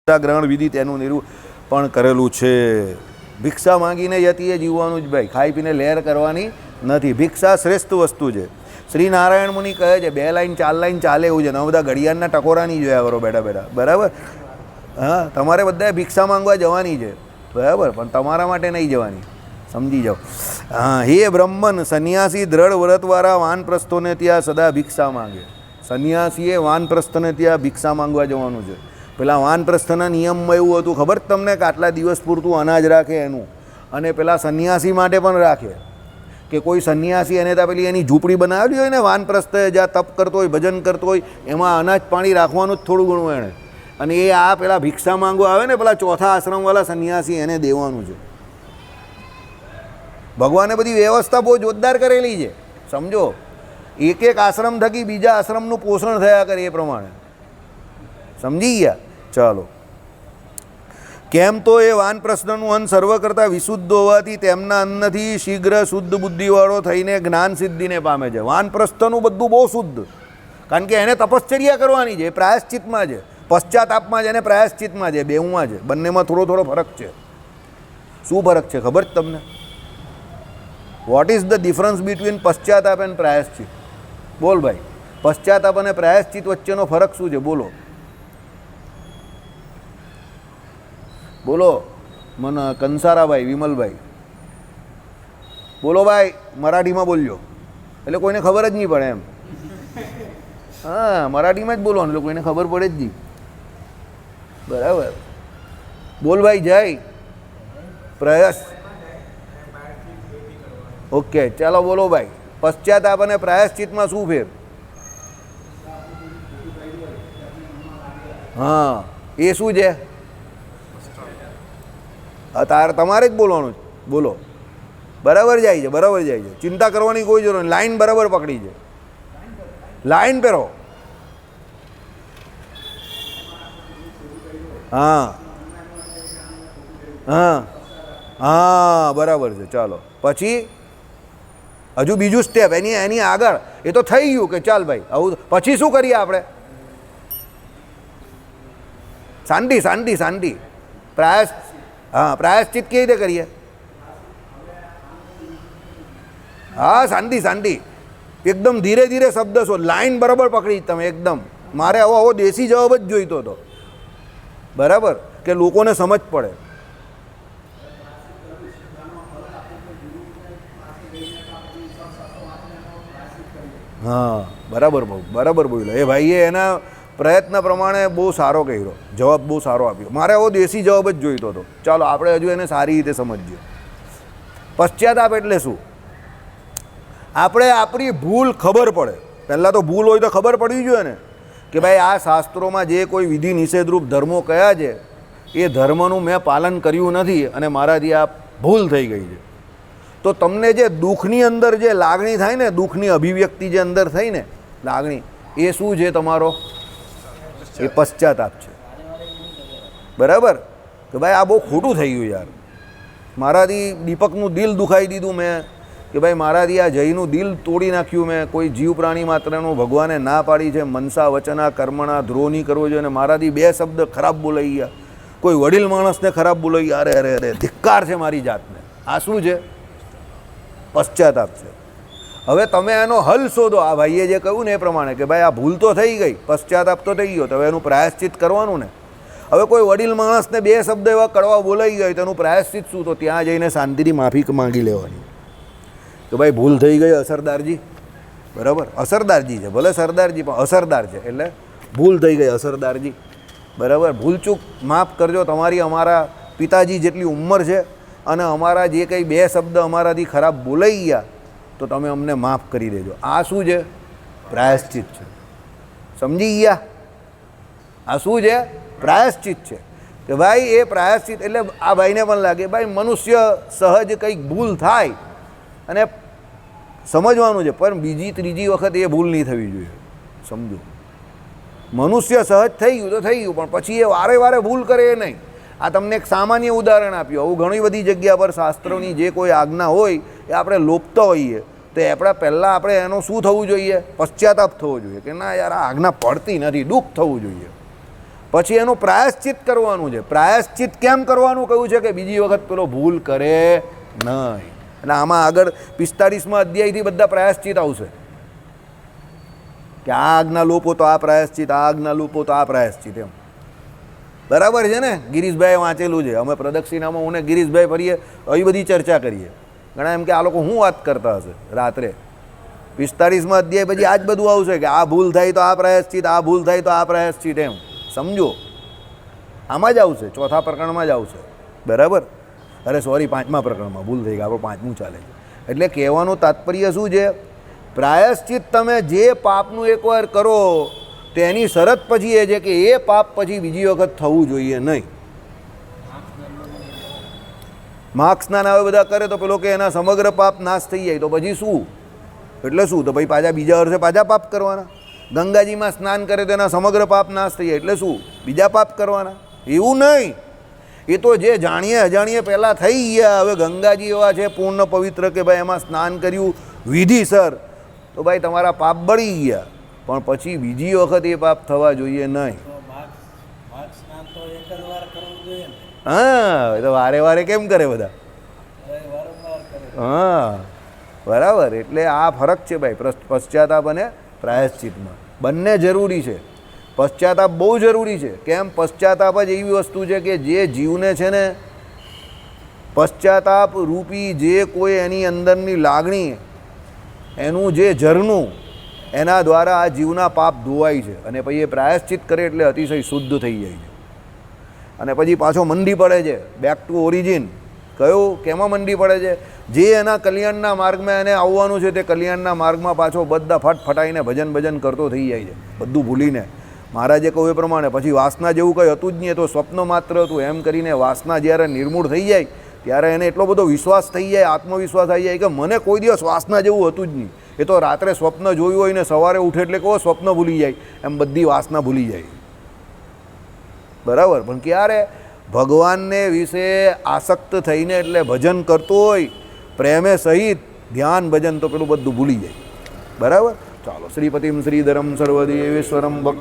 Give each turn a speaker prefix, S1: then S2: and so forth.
S1: ગ્રહણ વિધિ તેનું નિરૂપણ કરેલું છે. ભિક્ષા માંગીને યતિએ જીવવાનું જ ભાઈ, ખાઈ પીને લહેર કરવાની નથી. ભિક્ષા શ્રેષ્ઠ વસ્તુ છે. શ્રી નારાયણ મુનિ કહે છે 2 લાઈન 4 લાઈન ચાલે એવું છે. ન બધા ઘડિયાળના ટકોરા નહીં જોયા કરો બેઠા બેઠા, બરાબર? હા, તમારે બધાએ ભિક્ષા માંગવા જવાની છે, બરાબર, પણ તમારા માટે નહીં જવાની, સમજી જાઓ. હા, હે બ્રહ્મન, સંન્યાસી દ્રઢ વ્રતવાળા વાનપ્રસ્થોને ત્યાં સદા ભિક્ષા માંગે. સંન્યાસીએ વાનપ્રસ્થને ત્યાં ભિક્ષા માંગવા જવાનું છે. પેલા વાનપ્રસ્થના નિયમમાં એવું હતું ખબર તમને કે આટલા દિવસ પૂરતું અનાજ રાખે એનું, અને પેલા સંન્યાસી માટે પણ રાખે કે કોઈ સંન્યાસી એને ત્યાં પેલી એની ઝૂંપડી બનાવેલી હોય ને, વાનપ્રસ્થ જ્યાં તપ કરતો હોય, ભજન કરતો હોય, એમાં અનાજ પાણી રાખવાનું જ થોડું ઘણું એણે, અને એ આ પેલા ભિક્ષા માંગવા આવે ને પેલા ચોથા આશ્રમવાળા સંન્યાસી એને દેવાનું છે. ભગવાને બધી વ્યવસ્થા બહુ જોરદાર કરેલી છે, સમજો. એક એક આશ્રમ થકી બીજા આશ્રમનું પોષણ થયા કરે એ પ્રમાણે, સમજી ગયા? ચાલો. કેમ તો એ વાનપ્રસ્થનું અન્ન સર્વ કરતાં વિશુદ્ધ હોવાથી તેમના અન્નથી શીઘ્ર શુદ્ધ બુદ્ધિવાળો થઈને જ્ઞાન સિદ્ધિને પામે છે. વાનપ્રસ્થનું બધું બહુ શુદ્ધ, કારણ કે એને તપશ્ચર્યા કરવાની છે, એ પ્રાયશ્ચિતમાં છે, પશ્ચાતાપમાં છે અને પ્રાયશ્ચિતમાં છે, બેઉમાં છે. બંનેમાં થોડો થોડો ફરક છે. શું ફરક છે ખબર છે તમને? What is the difference between પશ્ચાતાપ એન્ડ પ્રાયશ્ચિત? બોલ ભાઈ, પશ્ચાતાપ અને પ્રાયશ્ચિત વચ્ચેનો ફરક શું છે? બોલો બોલો. મને કંસારાભાઈ, વિમલભાઈ, બોલો ભાઈ, મરાઠીમાં બોલજો એટલે કોઈને ખબર જ નહીં પડે એમ. હા, મરાઠીમાં જ બોલવાનું એટલે કોઈને ખબર પડે જ નહીં, બરાબર? બોલ ભાઈ, જય પ્રયાસ. ઓકે, ચાલો બોલો ભાઈ. પશ્ચાતાપ અને પ્રાયશ્ચિતમાં શું ફેર? હા, એ શું છે? તમારે જ બોલવાનું છે. બોલો. બરાબર જાય છે, બરાબર જાય છે, ચિંતા કરવાની કોઈ જરૂર નહીં. લાઈન બરાબર પકડી છે, લાઈન પહેરો. હા હા હા, બરાબર છે. ચાલો પછી હજુ બીજું સ્ટેપ એની આગળ. એ તો થઈ ગયું કે ચાલ ભાઈ આવું, પછી શું કરીએ આપણે? શાંતિ શાંતિ શાંતિ. હા, પ્રાયશ્ચિત કેવી રીતે કરીએ? હા, શાંતિ શાંતિ, એકદમ ધીરે ધીરે શબ્દ છો, લાઈન બરાબર પકડી તમે એકદમ. મારે આવો દેશી જવાબ જ જોઈતો હતો, બરાબર, કે લોકોને સમજ પડે. હા, બરાબર બહુ બરાબર બોલ્યો એ ભાઈએ. એના પ્રયત્ન પ્રમાણે બહુ સારો કર્યો, જવાબ બહુ સારો આપ્યો. મારે આવો દેશી જવાબ જ જોઈતો હતો. ચાલો આપણે હજુ એને સારી રીતે સમજીએ. પશ્ચાતાપ એટલે શું? આપણે આપણી ભૂલ ખબર પડે. પહેલાં તો ભૂલ હોય તો ખબર પડવી જોઈએ ને કે ભાઈ આ શાસ્ત્રોમાં જે કોઈ વિધિ નિષેધરૂપ ધર્મો કયા છે એ ધર્મનું મેં પાલન કર્યું નથી અને મારાથી આ ભૂલ થઈ ગઈ છે. તો તમને જે દુઃખની અંદર જે લાગણી થાય ને, દુઃખની અભિવ્યક્તિ જે અંદર થઈ ને લાગણી, એ શું છે તમારો? એ પશ્ચાતાપ છે, બરાબર? કે ભાઈ આ બહુ ખોટું થઈ ગયું યાર, મારાથી દીપકનું દિલ દુખાઈ દીધું મેં, કે ભાઈ મારાથી આ જયનું દિલ તોડી નાખ્યું મેં, કોઈ જીવ પ્રાણી માત્રનું ભગવાને ના પાડી છે મનસા વચના કર્મણા ધ્રોહ નહીં કરવો જોઈએ, અને મારાથી 2 શબ્દ ખરાબ બોલાઈ ગયા, કોઈ વડીલ માણસને ખરાબ બોલાઈ ગયા, અરે અરે અરે ધિક્કાર છે મારી જાતને. આ શું છે? પશ્ચાતાપ છે. હવે તમે એનો હલ શોધો. આ ભાઈએ જે કહ્યું ને એ પ્રમાણે કે ભાઈ આ ભૂલ તો થઈ ગઈ, પશ્ચાતાપ તો થઈ ગયો, તો હવે એનું પ્રાયશ્ચિત કરવાનું ને. હવે કોઈ વડીલ માણસને 2 શબ્દ એવા કડવા બોલાઈ ગયા તો એનું પ્રાયશ્ચિત શું? તો ત્યાં જઈને શાંતિથી માફી માંગી લેવાની કે ભાઈ ભૂલ થઈ ગઈ અસરદારજી, બરાબર? અસરદારજી છે, ભલે સરદારજી પણ અસરદાર છે, એટલે ભૂલ થઈ ગઈ અસરદારજી, બરાબર? ભૂલચૂક માફ કરજો. તમારી અમારા પિતાજી જેટલી ઉંમર છે અને અમારા જે કંઈ 2 શબ્દ અમારાથી ખરાબ બોલાઈ ગયા તો તમે અમને માફ કરી દેજો. આ શું છે? પ્રાયશ્ચિત છે, સમજી ગયા? આ શું છે? પ્રાયશ્ચિત છે. કે ભાઈ એ પ્રાયશ્ચિત એટલે આ ભાઈને પણ લાગે ભાઈ મનુષ્ય સહજ કંઈક ભૂલ થાય અને સમજવાનું છે, પણ બીજી ત્રીજી વખત એ ભૂલ નહીં થવી જોઈએ, સમજો. મનુષ્ય સહજ થઈ ગયું તો થઈ ગયું, પણ પછી એ વારે વારે ભૂલ કરે એ નહીં. આ તમને એક સામાન્ય ઉદાહરણ આપ્યું. આવું ઘણી બધી જગ્યા પર શાસ્ત્રોની જે કોઈ આજ્ઞા હોય એ આપણે લોપતા હોઈએ તો પહેલાં આપણે એનો શું થવું જોઈએ? પશ્ચાતાપ થવો જોઈએ કે ના યાર આ આજ્ઞા પડતી નથી, દુઃખ થવું જોઈએ. પછી એનું પ્રાયશ્ચિત કરવાનું છે. પ્રાયશ્ચિત કેમ કરવાનું કહ્યું છે કે બીજી વખત પેલો ભૂલ કરે નહીં. અને આમાં આગળ 45મા અધ્યાયથી બધા પ્રાયશ્ચિત આવશે કે આ આજ્ઞા લોપો તો આ પ્રાયશ્ચિત, આ આજ્ઞા લોપો તો આ પ્રાયશ્ચિત, એમ બરાબર છે ને. ગિરીશભાઈ વાંચેલું છે. અમે પ્રદક્ષિણામાં હું ને ગિરીશભાઈ ફરીએ આવી બધી ચર્ચા કરીએ. ઘણા એમ કે આ લોકો શું વાત કરતા હશે રાત્રે. 45મા અધ્યાય પછી આ જ બધું આવશે કે આ ભૂલ થાય તો આ પ્રાયશ્ચિત, આ ભૂલ થાય તો આ પ્રાયશ્ચિત, એમ સમજો. આમાં જ આવશે, ચોથા પ્રકરણમાં જ આવશે. બરાબર. અરે સોરી, 5મા પ્રકરણમાં ભૂલ થઈ ગઈ, આપણું 5મું ચાલે છે. એટલે કહેવાનું તાત્પર્ય શું છે? પ્રાયશ્ચિત તમે જે પાપનું એકવાર કરો તેની શરત પછી એ છે કે એ પાપ પછી બીજી વખત થવું જોઈએ નહીં. માર્ક સ્નાન આવે બધા કરે તો પેલો કે એના સમગ્ર પાપ નાશ થઈ જાય, તો પછી શું? એટલે શું? તો ભાઈ પાછા બીજા વર્ષે પાછા પાપ કરવાના. ગંગાજીમાં સ્નાન કરે તો એના સમગ્ર પાપ નાશ થઈ જાય, એટલે શું? બીજા પાપ કરવાના? એવું નહીં. એ તો જે જાણીએ અજાણીએ પહેલાં થઈ ગયા. હવે ગંગાજી એવા છે પૂર્ણ પવિત્ર કે ભાઈ એમાં સ્નાન કર્યું વિધિસર, તો ભાઈ તમારા પાપ બળી ગયા, પણ પછી બીજી વખત એ પાપ થવા જોઈએ નહીં. હા, તો વારે વારે કેમ કરે બધા? હા, બરાબર. એટલે આ ફરક છે ભાઈ પશ્ચાતાપ અને પ્રાયશ્ચિતમાં. બંને જરૂરી છે. પશ્ચાતાપ બહુ જરૂરી છે. કેમ? પશ્ચાતાપ જ એવી વસ્તુ છે કે જે જીવને છે ને, પશ્ચાતાપ રૂપી જે કોઈ એની અંદરની લાગણી, એનું જે ઝરણું, એના દ્વારા આ જીવના પાપ ધોવાય છે. અને પછી એ પ્રાયશ્ચિત કરે એટલે અતિશય શુદ્ધ થઈ જાય છે. અને પછી પાછો મંડી પડે છે, બેક ટુ ઓરિજિન. કયું? કેમાં મંડી પડે છે? જે એના કલ્યાણના માર્ગમાં એને આવવાનું છે તે કલ્યાણના માર્ગમાં પાછો બધા ફટફટાઈને ભજન કરતો થઈ જાય છે, બધું ભૂલીને. મહારાજે કહ્યું એ પ્રમાણે પછી વાસના જેવું કંઈ હતું જ નહીં, એ તો સ્વપ્ન માત્ર હતું. એમ કરીને વાસના જ્યારે નિર્મૂળ થઈ જાય ત્યારે એને એટલો બધો વિશ્વાસ થઈ જાય, આત્મવિશ્વાસ આવી જાય કે મને કોઈ દિવસ વાસના જેવું હતું જ નહીં. એ તો રાત્રે સ્વપ્ન જોયું હોય ને સવારે ઉઠે એટલે કહો સ્વપ્ન ભૂલી જાય, એમ બધી વાસના ભૂલી જાય. બરાબર. પણ ક્યારે? ભગવાનને વિશે આસક્ત થઈને, એટલે ભજન કરતો હોય પ્રેમે સહિત ધ્યાન ભજન, તો પેલું બધું ભૂલી જાય. બરાબર. ચાલો. શ્રીપતિમ શ્રીધરમ સર્વદેવેશ્વરમ ભક્ત